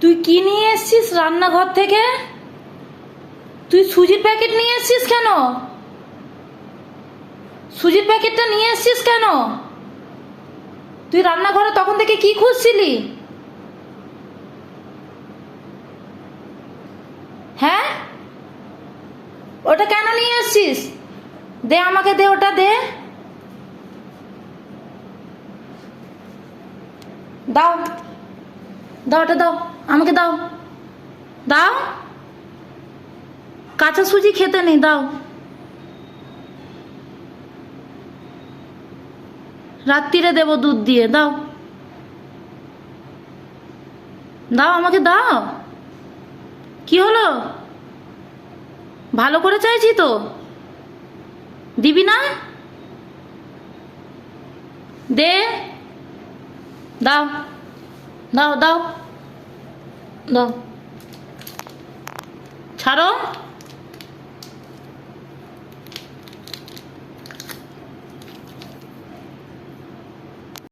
তুই কি নিয়ে এসছিস রান্নাঘর থেকে? তুই সুজির প্যাকেট নিয়ে এসছিস কেন? সুজির প্যাকেটটা নিয়ে এসছিস কেন? তুই রান্নাঘরে তখন থেকে কি খুঁজছিলি? হ্যাঁ, ওটা কেন নিয়ে এসছিস? দে, আমাকে দে, ওটা দে। দাও দাও, ওটা দাও, আমাকে দাও। দাও, কাঁচা সুজি খেতে নেই, দাও। রাত্রিরে দেবো দুধ দিয়ে, দাও দাও, আমাকে দাও। কি হলো? ভালো করে চাইছি তো, দিবি না? দে, দাও দাও দাও দাও, ছাড়ো।